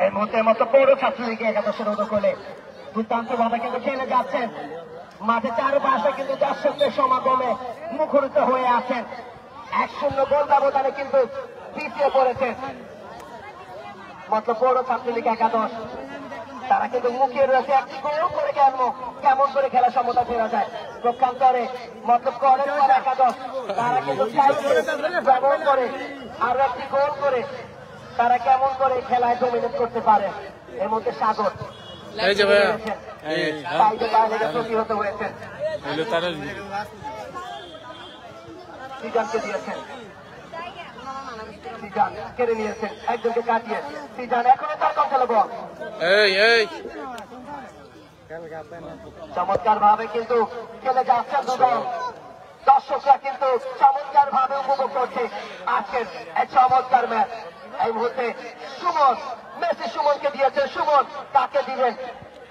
এই মুহূর্তে মতো পৌর ছাত্রলীগ একাদশের অনুকূলে দুর্দান্ত ভাবে কিন্তু খেলে যাচ্ছেন। মাঠে চারপাশে কিন্তু দর্শকদের সমাগমে মুখরিত হয়ে আছেন। 1-0 গোল ব্যবধানে কিন্তু পিছিয়ে পড়েছেন মতলব পৌর ছাত্রলীগ একাদশ। তারা কিন্তু মুখিয়ে রয়েছে একটি গোল করে কেমন করে খেলা সমতা ফেরা যায়। পক্ষান্তরে মতলব করেন একাদশ তারা কিন্তু ব্যবহার করে আরো একটি গোল করে তারা কেমন করে খেলায় ডমিনেট করতে পারে। এর মধ্যে সাগর প্রতিহত হয়েছেন, সিজানকে দিয়েছেন, সিজান কেড়ে নিয়েছেন একজনকে কাটিয়ে। সিজান এখনো তার কথা বল চমৎকার ভাবে কিন্তু খেলে যাচ্ছেন দুদল। দর্শকরা কিন্তু চমৎকার ভাবে উপভোগ করছে আজকের এই চমৎকার ম্যাচ। এই মুহূর্তে সুমন, মেসি সুমনকে দিয়েছে, সুমন তাকে দিবেন,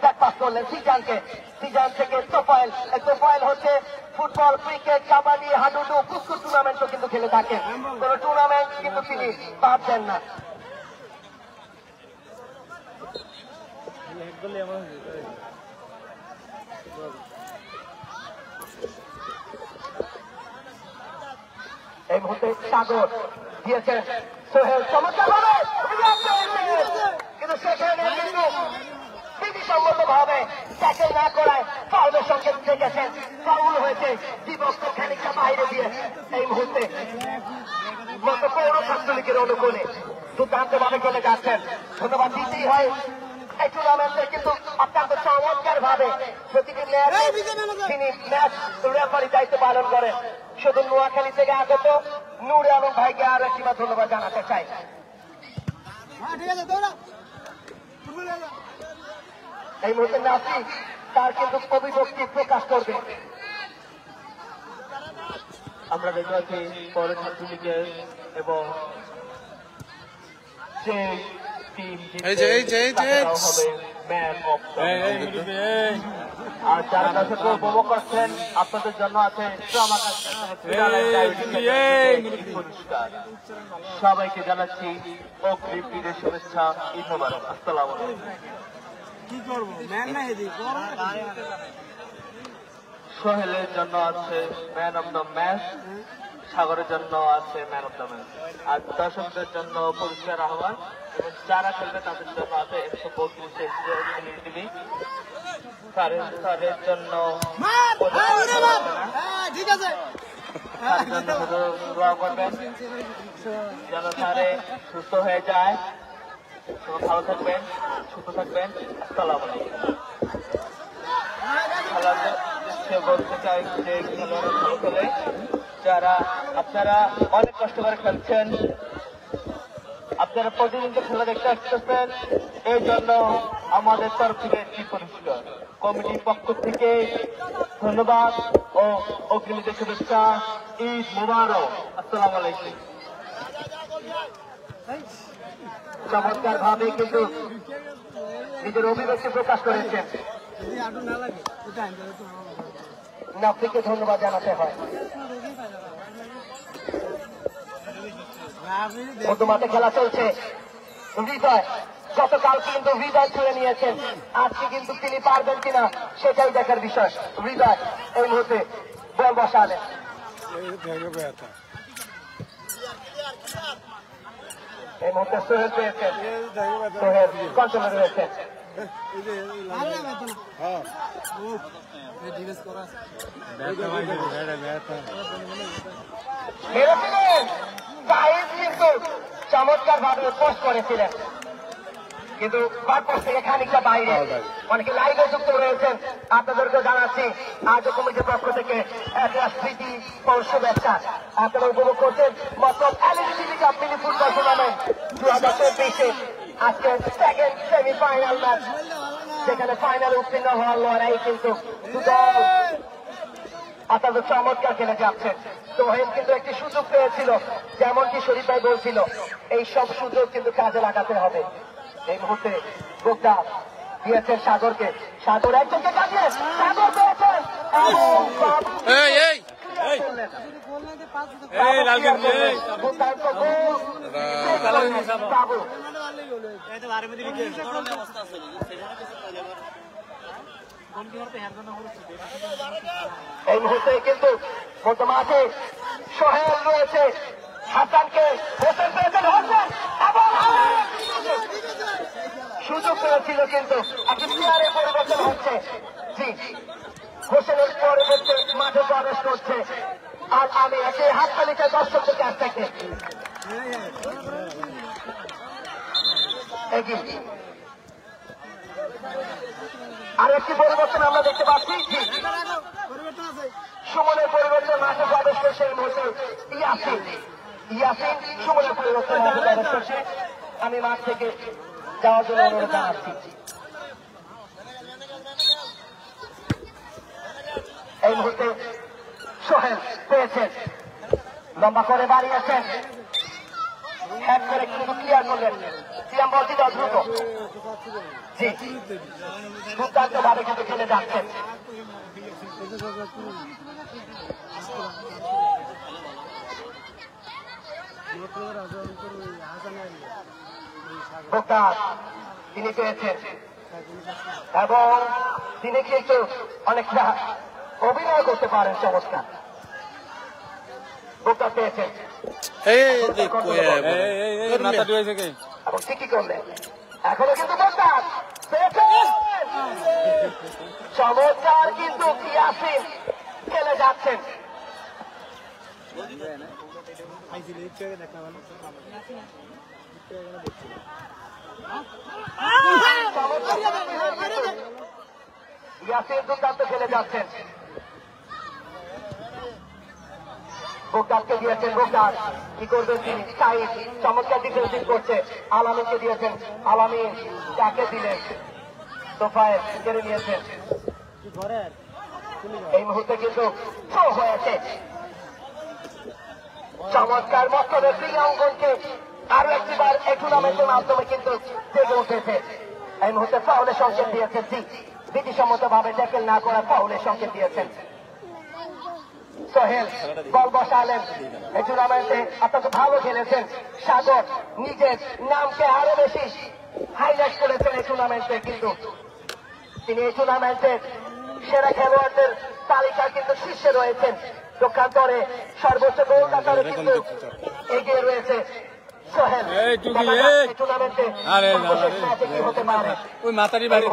ব্যাকপাস করলেন সিজানকে। সিজান থেকে তোফায়েল, তোফায়েল হচ্ছে ফুটবল, ক্রিকেট, কাবাডি, হাডুডু, কুস্কুর টুর্নামেন্টও কিন্তু খেলে থাকেন। কোন টুর্নামেন্ট কিন্তু তিনি বাদ দেন না। এই মুহূর্তে সাগর দিয়েছেন সোহেল, চমৎকার ভাবে কিন্তু সেখানে কিন্তু বিধিসম্মত ভাবে ট্যাকেল না করায় ফাউলের সঙ্গে দেখেছেন। ফাউল হয়েছে, বিভক্ত খানিকটা বাইরে দিয়ে। এই মুহূর্তে পৌর ছাত্রলীগের অনুকূলে দুর্দান্ত ভাবে চলে যাচ্ছেন। ধন্যবাদ দিতেই হয় এই টুর্নামেন্টে কিন্তু অত্যন্ত চমৎকার ভাবে প্রতিটি ম্যাচ তিনি ম্যাচ রেফারি দায়িত্ব পালন করেন। শুধু নোয়াখালী থেকে আগত নূরে আলম ভাইকে আর একবার ধন্যবাদ জানাতে চাই। এই মুহূর্তে নাসি তার কিন্তু অভিব্যক্তি প্রকাশ করবে। আমরা দেখতে পাচ্ছি পৌর ছাত্রলীগের এবং যে টিম হবে ম্যান অফ দ্য ম্যাচ। আর যারা দর্শক উপভোগ করছেন আপনাদের জন্য আছে পুরস্কার। সবাইকে জানাচ্ছি অগ্রিম ঈদের শুভেচ্ছা, ঈদ মোবারক। আসসালামু আলাইকুম। সোহেলের জন্য আছে ম্যান অফ দ্য ম্যাচ, সাগরের জন্য আছে ম্যান অফ দ্য ম্যাচ। আর দর্শকদের জন্য পুরস্কার আহ্বান এবং যারা খেলবে তাদের জন্য আছে 132 টিভি। স্যারের জন্য দোয়া করবেন যেন স্যারে সুস্থ হয়ে যায়। ভালো থাকবেন, সুস্থ থাকবেন। আসসালাম বলতে চাই যে খেলোয়াড় ভালো খেলে, যারা আপনারা অনেক কষ্ট করে খেলছেন, আপনারা প্রতিদিন খেলা দেখতে আসতেছেন, এই জন্য আমাদের তরফ থেকে একটি পুরস্কার। কমিটির পক্ষ থেকে ধন্যবাদ ও অগ্রিম ঈদের শুভেচ্ছা, ঈদ মুবারক। আসসালামু আলাইকুম। চমৎকার ভাবে কিন্তু নিজের অভিব্যক্তি প্রকাশ করেছেন। নাফিকে ধন্যবাদ জানাতে হয়। মধ্যমাঠে খেলা চলছে। হৃদয় গতকাল কিন্তু হৃদয় ছুঁড়ে নিয়েছেন, আজকে কিন্তু তিনি পারবেন কিনা সেটাই দেখার বিষয়। হৃদয় এই মুহূর্তে বল বসালেন। এই মুহূর্তে সোহেল পেয়েছেন, সোহেল কন্ট্রোলে রয়েছেন। কিন্তু চমৎকার ভাবে পোস্ট করেছিলেন, কিন্তু বারপর থেকে খানিকটা বাইরে। অনেকে লাইভে যুক্ত রয়েছেন, আপনাদেরকে জানাচ্ছি আজও কমিটির পক্ষ থেকে একটা স্মৃতি শুভেচ্ছা। আপনারা উপভোগ করছেন মতলব এলএসসিবি কাপ মিনি ফুটবল টুর্নামেন্ট 2024 আজকে সেকেন্ড সেমিফাইনাল ম্যাচ, সেখানে ফাইনাল উত্তীর্ণ হওয়ার লড়াই কিন্তু দুদল আপনাদের চমৎকার খেলে যাচ্ছেন। সোহেল কিন্তু একটি সুযোগ পেয়েছিল, যেমনটি শরীফ ভাই বলছিল, এই সব সুযোগ কিন্তু কাজে লাগাতে হবে। এই মুহূর্তে গোপ্তা দিয়েছেন সাগরকে, সাগর একজনকে কাটিয়ে সাগর পেয়েছেন বাবু। এই মুহূর্তে কিন্তু মধ্য মাঠে সোহেল রয়েছে, হাসানকে হোসেন পেয়েছেন, হোসেন এবং সুযোগ পেয়েছিল কিন্তু একটা প্লেয়ারের পরিবর্তন হচ্ছে। জি, হোসেনের পরিবর্তে মাঠে প্রবেশ করছে। আর আমি একে হাততালিতে দর্শকদের কাছ থেকে আর একটি পরিবর্তন আমরা দেখতে পাচ্ছি। সুমনের পরিবর্তন মাঠে প্রবেশ করছে এই মুহূর্তে ইয়াসিন। ইয়াসিন সুমনের পরিবর্তন মাঠে প্রবেশ করছে। আমি মাঠ থেকে যাওয়ার জন্য অনুরোধ জানাচ্ছি। এই মুহূর্তে সোহেল পেয়েছেন, লম্বা করে বাড়িয়েছেন, হ্যাক করে কিন্তু ক্লিয়ার করলেন। সিয়াম বলছি দ্রুত, জি দুর্দান্ত ভাবে কিন্তু খেলে যাচ্ছেন। তিনি পেয়েছেন এবং তিনি কিন্তু অনেকটা অভিনয় করতে পারেন, চমৎকার। বোকা পেয়েছেন এবং ঠিকই করলেন। এখনো কিন্তু বোকা চমৎকার কিন্তু ইয়াসিন খেলে যাচ্ছেন। ইয়াসিন দুর্দান্ত খেলে যাচ্ছেন। বোকারকে দিয়েছেন, বোকার কি করবেন তিনি? সাইড চমৎকার ডিফেন্সিভ করছে। আলামিনকে দিয়েছেন, আলামিন যাকে দিলেন তোফায়েল কেড়ে নিয়েছেন। এই মুহূর্তে কিন্তু থ্রো হয়েছে। চমৎকার মস্তদের প্রিয়াঙ্গনকে আরো একটিবার এই টুর্নামেন্টের মাধ্যমে কিন্তু জেগে উঠেছে। এই মুহূর্তে ফাউলের সংকেত দিয়েছেন, জি বিধিসম্মত ভাবে ট্যাকেল না করার ফাউলের সংকেত দিয়েছেন। সোহেল বল বসালেন। এই টুর্নামেন্টে অত্যন্ত ভালো খেলেছেন সাগর, নিজের নামকে আরো বেশি হাইলাইট করেছেন এই টুর্নামেন্টে। কিন্তু তিনি এই টুর্নামেন্টের সেরা খেলোয়াড়দের তালিকায় কিন্তু শীর্ষে রয়েছেন। পক্ষান্তরে সর্বোচ্চ গোলদাতারে কিন্তু এগিয়ে রয়েছে সোহেল। টুর্নামেন্টে কি হতে পারে? ওই মাতারি বাড়ি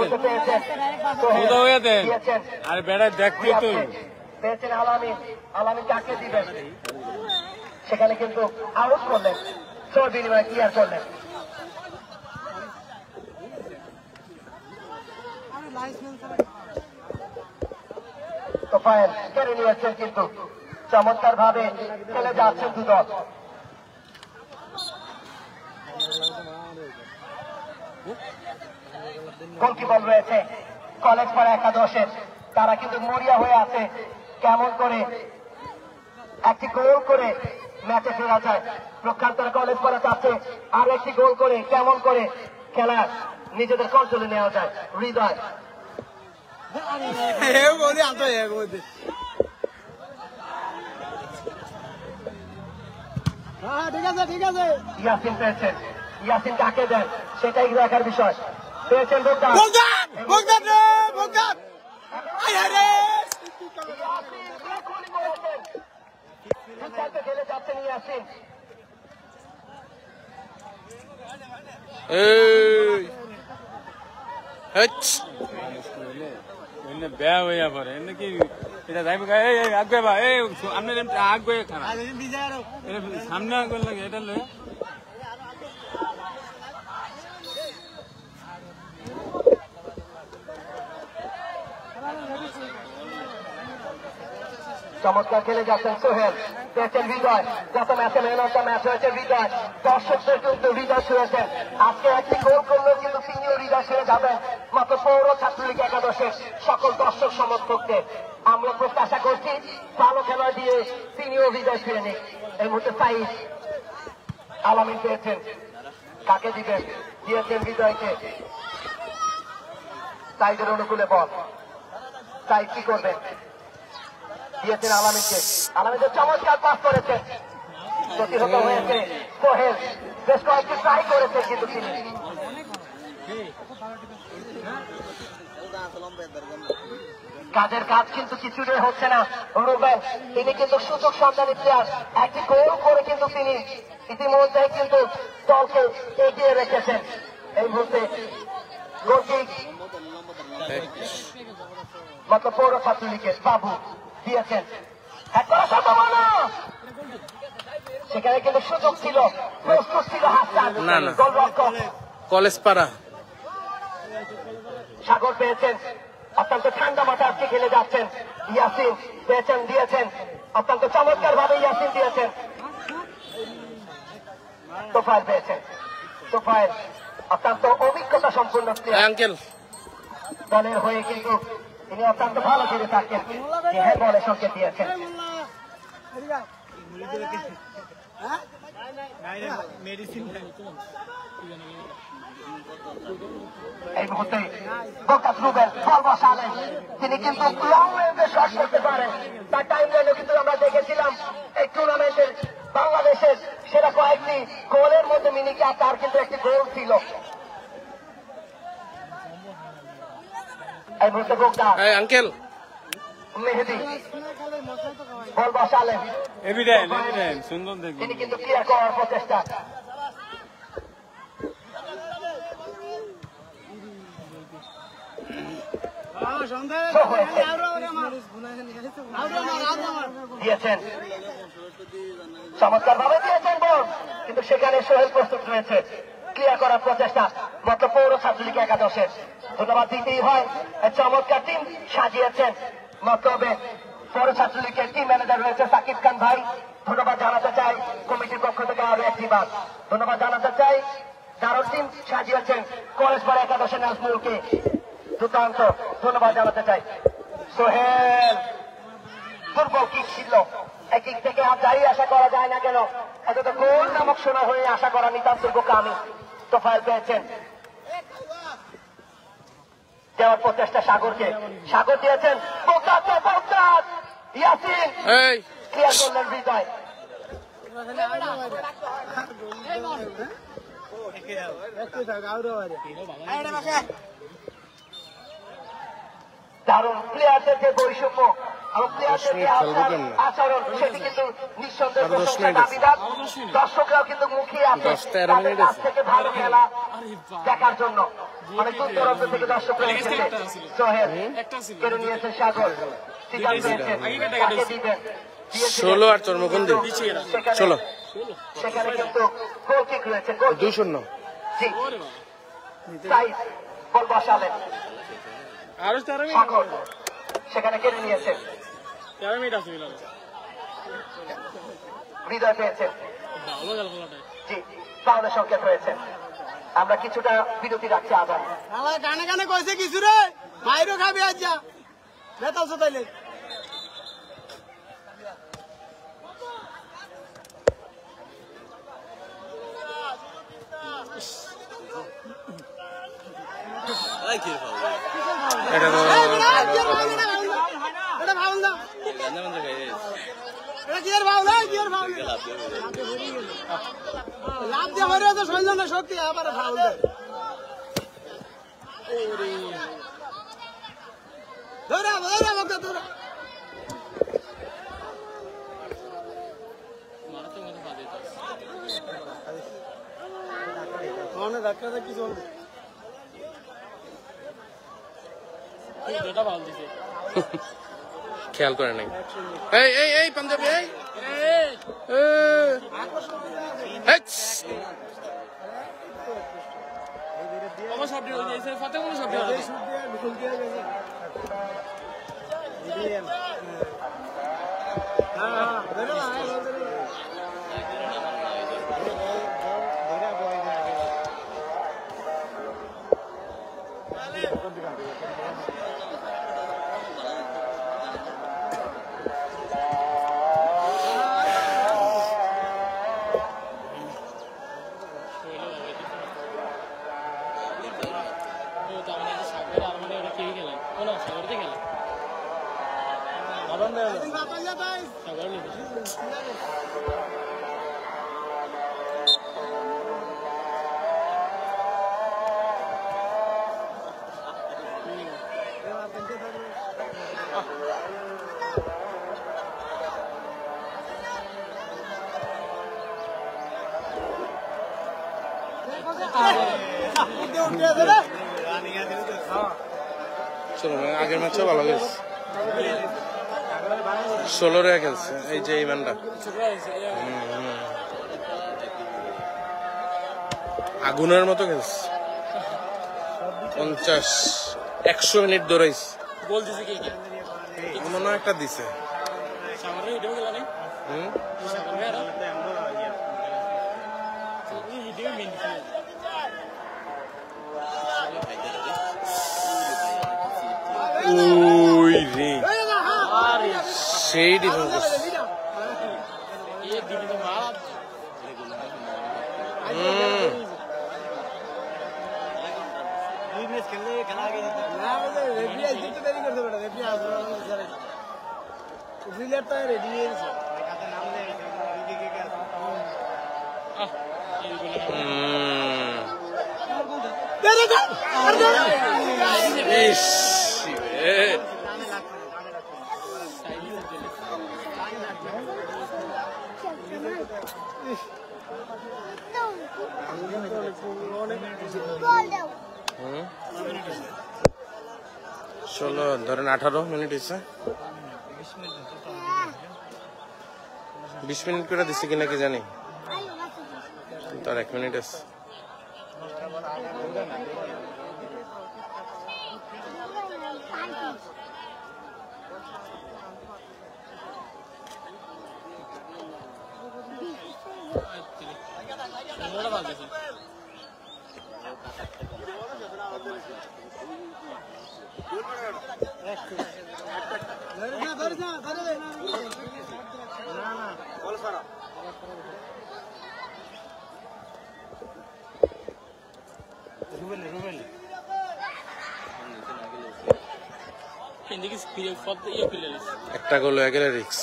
আর বেড়া দেখতে তো পেয়েছেন আলামিন, আলামিন কাকে দিবেন? সেখানে কিন্তু আউট করলেন, সোর বিনিময়ে ক্লিয়ার করলেন। তোফায়েল কেড়ে নিয়েছেন কিন্তু চমৎকার ভাবে খেলে যাচ্ছেন দুদল। গোলকিপার রয়েছে কলেজ পাড়া একাদশের, তারা কিন্তু মরিয়া হয়ে আছে কেমন করে একটি গোল করে ম্যাচে ফেরা যায়। প্রখ্যান্তর কলেজ পাড়া চাচ্ছে আর একটি গোল করে কেমন করে খেলা নিজেদের কন্ট্রোলে নেওয়া যায়। হৃদয় ইয়াসিন পেয়েছেন, ইয়াসিন কাকে দেন সেটাই দেখার বিষয়। পেয়েছেন খেলে যাচ্ছেন ইয়াসিন। বেয়া হইয়া পরে নাকি এটা যাইবে আগে বা এই আপনার আগে খারাপ সামনে আগে লাগে এটা লয়ে চমৎকার খেলে যাচ্ছেন সোহেল। পেয়েছেন হৃদয়, যত ম্যাচে ম্যান অফ দ্য ম্যাচ হয়েছে হৃদয়। দর্শকদের কিন্তু হৃদয় ছুঁয়েছেন। আজকে একটি গোল করলেও কিন্তু তিনিও হৃদয় ছেড়ে যাবেন মাত্র পৌর ছাত্রলীগ একাদশের সকল দর্শক সমর্থকদের। আমরা প্রত্যাশা করছি ভালো খেলা দিয়ে তিনিও হৃদয় ছুঁয়ে নিক। এই মুহূর্তে সাইদ আলামিন পেয়েছেন, কাকে দিবেন? দিয়েছেন হৃদয়কে। সাইদের অনুকূলে বল, সাইদ কি করবেন? দিয়েছেন আলামিনকে, আলামিনকে চমৎকার পাস করেছেন। প্রতিহত হয়েছে সোহেল। বেশ কয়েকটি ট্রাই করেছে কিন্তু তিনি কাজের কাজ কিন্তু কিছুটাই হচ্ছে না। রুবেল তিনি কিন্তু সুযোগ সন্ধানী প্লেয়ার, একটি গোল করে কিন্তু তিনি ইতিমধ্যে কিন্তু দলকে এগিয়ে রেখেছেন। এই মুহূর্তে গোলকিক মাত্র পৌর ছাত্রলীগের বাবু দিয়েছেন, সেখানে কিন্তু সুযোগ ছিল, প্রস্তুত ছিল হাসান গোলরক্ষক। কলেজ পাড়া সাগর পেয়েছেন, অত্যন্ত ঠান্ডা মাথা আজকে খেলে যাচ্ছেন। ইয়াসিন পেয়েছেন, দিয়েছেন অত্যন্ত চমৎকার ভাবে, ইয়াসিন দিয়েছেন। তোফায়েল পেয়েছেন, তোফায়েল অত্যন্ত অভিজ্ঞতা সম্পূর্ণ আঙ্কেল দলের হয়ে কিন্তু তিনি অত্যন্ত ভালো খেলে থাকেন। হ্যাঁ বলে সংকেত দিয়েছেন। এই মুহূর্তে গোকাস রুবেল বল বসালেন, তিনি কিন্তু লং রেঞ্জে শট করতে পারেন। তার টাইম লাইনে কিন্তু আমরা দেখেছিলাম এই টুর্নামেন্টের বাংলাদেশের সেরা কয়েকটি গোলের মধ্যে মিনিকা তার কিন্তু একটি গোল ছিল। এই মুহূর্তে গোকা আঙ্কেল মেহেদি বল বসালেন, সুন্দর দেখি তিনি কিন্তু ক্লিয়ার করার প্রচেষ্টা। দিয়েছেন চমৎকার ভাবে দিয়েছেন বল, কিন্তু সেখানে সোহেল প্রস্তুত রয়েছে ক্লিয়ার করার প্রচেষ্টা মাত্র পৌর ছাত্রলীগ একাদশের। ধন্যবাদ দিতেই হয়, চমৎকার টিম সাজিয়েছেন মতলবে পৌর ছাত্রলীগের টিম ম্যানেজার রয়েছে সাকিব খান ভাই। ধন্যবাদ জানাতে চাই কমিটির পক্ষ থেকে আরো একটি বার ধন্যবাদ জানাতে চাই। দারুণ টিম সাজিয়েছেন কলেজ পাড়া একাদশের নাজমুলকে, দুর্দান্ত ধন্যবাদ জানাতে চাই। সোহেল দুর্বল কিক ছিল, এই কিক থেকে আর যাই আশা করা যায় না কেন, এত গোল নামক শোনা হয়ে আশা করা নিতান্ত বোকামি। তোফায়েল পেয়েছেন, দেওয়ার প্রচেষ্টা সাগরকে, সাগর দিয়েছেন ইয়াসিন ক্লিয়ার করলেন হৃদয়। দারুণ প্লেয়ারদের যে বৈষম্য এবং প্লেয়ারদের যে আচরণ, সেটি কিন্তু নিঃসন্দেহে দাবিদার। দর্শকরাও কিন্তু মুখিয়ে আছে তাদের কাছ থেকে ভালো খেলা দেখার জন্য। অনেক দূর দূরান্ত থেকে দর্শকরা এসেছে। সোহেল কেড়ে নিয়েছেন সাগর, সিদ্ধান্ত পেয়েছেন তাকে দিবেন, 16 আর চর্মকন্দি 16 সেখানে কিন্তু গোল কিক রয়েছে, 2-0 জি সাইদ বল বসালেন, সাগর সেখানে কেড়ে নিয়েছেন, হৃদয় পেয়েছেন, জি তাহলে সংকেত হয়েছে। আমরা কিছুটা বিরতি রাখছি আবার। গানে গানে কইছে কিছু রে বাইরে খাবি আজ যা বেতাল তাইলে লাভ দিয়ে হয়ে তো সৈন্য শক্তি আবার ফাউল দেয়। ধরে ধরে ধরে মনে ধাক্কা কি চলবে খেয়াল করে নাই। এই এই এই পাঞ্জাবি এই চলো আগের ম্যাচও ভালো গেছে 16 খেলছে এই যে ইমানটা আগুনের মতো খেলছে 50-100 মিনিট দৌড়াইছে গোল দিছে কে কে মনে হয় একটা দিছে সামনে ভিডিও গেল না সামনে আর এই ভিডিও মেন ওই রে সেই ডিফেন্স এই দিদি তো মারা ষোলো ধরেন 18 মিনিট হয়েছে 20 মিনিট করে দিচ্ছে কিনা কি জানি তার 1 মিনিট আছে হিন্দি স্পিড ফদ ইয়ে ফিলে একটা গোল হয়ে গেলে রিক্স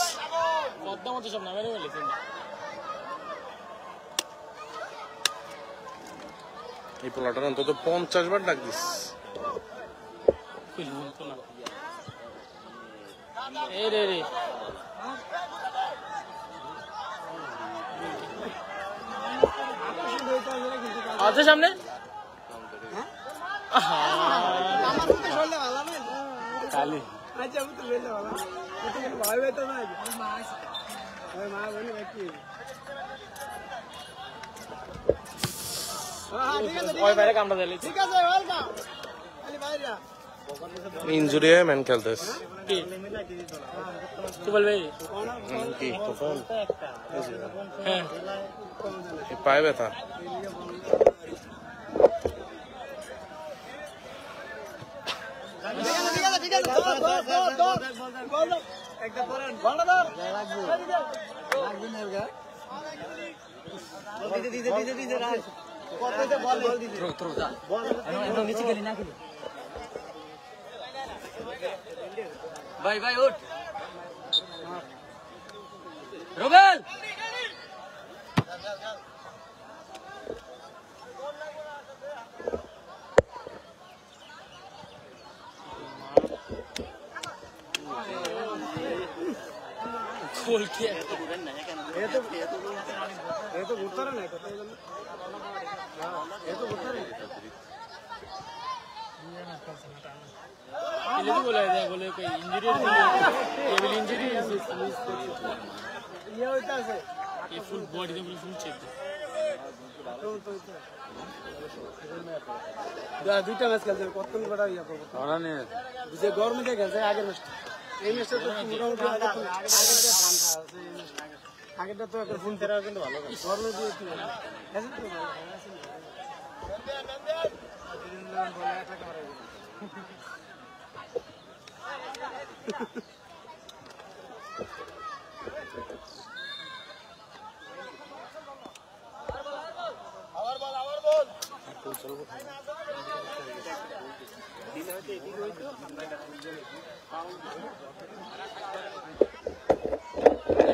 পদ্মা মতো সব নামে বলেছেন এই পোলাটার অন্তত 50 বার ডাক দিস এই রে রে আছে সামনে খালি ওই বাইরে কামড়া দিলে ঠিক আছে ওয়েলকাম খালি বাইরে ইনজুরি হয়ে ম্যান খেলতেছে কি তুই বলবে কি তখন হ্যাঁ পায়ে ব্যথা ঠিক আছে একটা পরেন বল ধর লাগবে না গা দিতে রাজ কততে বল দিতে থ্রো যা বল একদম নিচে গেলি না খেলি ভাই উঠ রোবেল গোল কি এ তো ঘুরতে না কত এ তো ঘুরতে না ये भी बोला है बोले कोई इंजरी ये भी इंजरी ये होता है ये फुल बॉडी में फुल चेक দুইটা ম্যাচ খেলছে কতক্ষণ বড় ইয়া করব और ने যে গরমে দিয়ে খেলছে আগের ম্যাচটা এই ম্যাচটা তো মোটামুটি আগেরটা ঠান্ডা আছে এই ম্যাচটা আগেরটা তো একটা ফুল তেরা কিন্তু ভালো গরমে দিয়ে কি আছে তো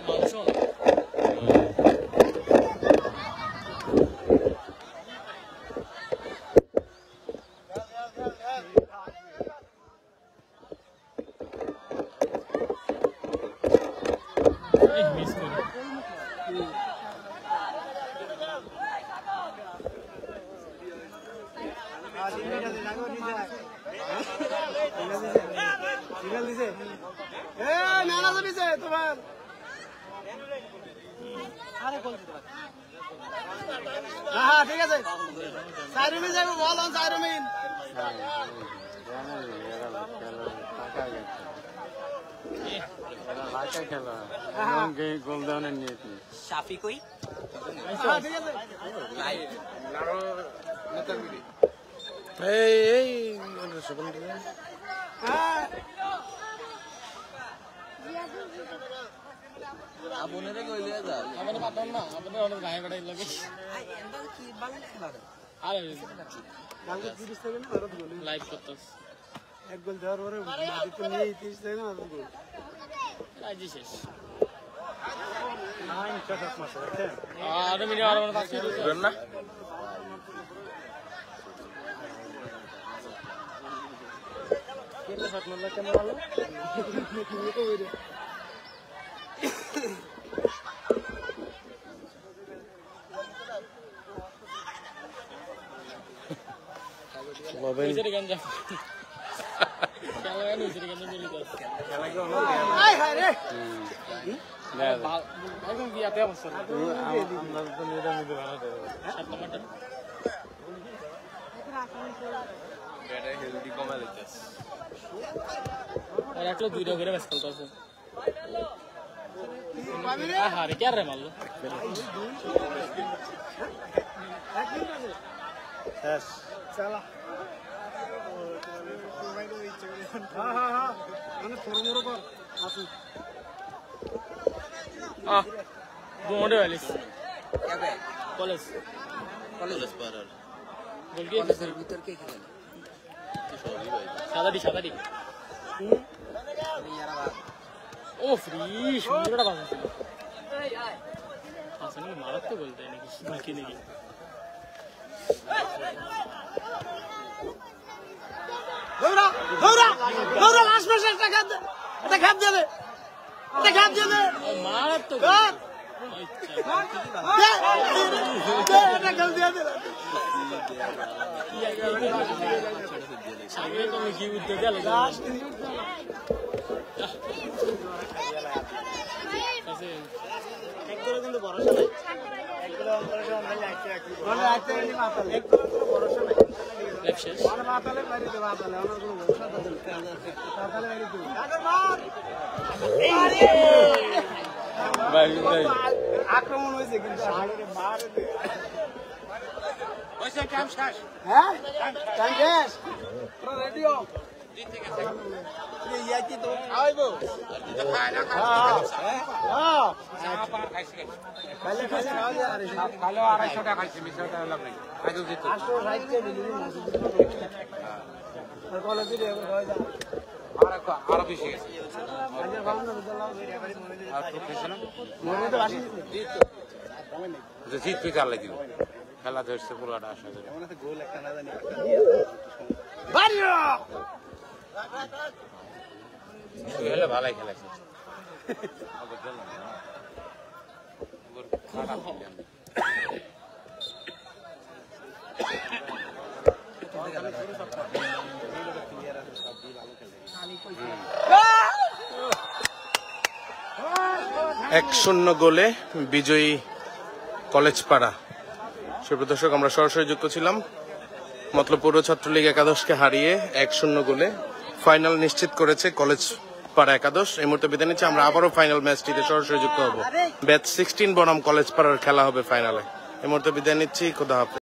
मानसून मिस कर সিগন্যাল দিছে এ নানা দিছে তোমার হ্যাঁ ঠিক আছে সাইরুমিন যাবো বল অন সাইরুমিন গোল দেওয়ানের নিয়ে সাফি কই হ্যাঁ ঠিক আছে এই হ্যাঁ আবুনেরে কইলে যা আমাদের পাঠান না আমাদের অনেক গায়ে গাড়াই লাগে কি বাংলা খেলা আরে কালকে 30 সেকেন্ড ভারত গোল লাইভ করতেছ এক গোল দেওয়ার পরে মাটিতে নিয়ে 30 সেকেন্ড ভারত গোল রাজি শেষ নাইন শট অফ মাসে আরে মিনিট আর মানে 5 মিনিট না কেন শট মারলা কেন মারলো তুমি তো ওই নিচের গান যা খেলা গান নিচের গান মিলি তো আয় হায় রে একদম বিয়াতে অবস্থা আমরা তো নিরা মিলে বানাতে সাতটা মাটার এটা হেলদি কমা লিখতেছ আর একটা দুইটা করে ব্যাস খেলতেছে আরে কে রে মারলো শেষ চালা হ্যাঁ হ্যাঁ হ্যাঁ মানে থোড়ো মোড়ো কর আসুন ঘুমোটে वालिस যাবে কলেজ কলেজ পারার বল কি কলেজের ভিতর কে খেলে সাদাডি ও ফ্রি সুন্দরটা বাজা ছিল আসলে মারাত তো বলতে নাকি বাকি নাকি দৌড়া দৌড়া দৌড়া লাস্ট ম্যাচে একটা খেপ দে এটা খেপ দেবে এটা খেপ দেবে মারাত তো কর আচ্ছা এটা খেপ দিয়ে দে সামনে তো কি উঠতে গেল লাস্ট এক করে কিন্তু ভরসা নাই এক করে অন্তরে অনলাইন লাগছে বলে আইতে নি মাতালে এক করে কোনো ভরসা নাই শেষ আর মাতালে মারি দে মাতালে আমার কোনো ভরসা থাকে মাতালে মারি দে আগে মার ভাই ভাই আক্রমণ হয়েছে কিন্তু আগে মার দে ওইসে টাইম শেষ হ্যাঁ টাইম শেষ পুরো রেডি হও ইয়া কি তো আইবো কালো 250 টাকা খাইছি 20 টাকা লাভ নাই আজও দিত আরো বেশি গেছে আর তো খেয়েছিলাম যে জিত তুই চালাই দিল খেলা ধরছে পুরাটা আশা করে খেলে ভালোই খেলেছে এক 0 গোলে বিজয়ী কলেজ পাড়া। সুপ্রিয় দর্শক, আমরা সরাসরি যুক্ত ছিলাম মতলব পৌর ছাত্রলীগ একাদশকে হারিয়ে 1-0 গোলে ফাইনাল নিশ্চিত করেছে কলেজ পাড়া একাদশ। এই মুহূর্তে বিদায় নিচ্ছি, আমরা আবারও ফাইনাল ম্যাচটিতে সরাসরি যুক্ত হব। ব্যাচ 16 বনাম কলেজ পাড়ার খেলা হবে ফাইনালে। এই মুহূর্তে বিদায় নিচ্ছি, খোদা হাফেজ।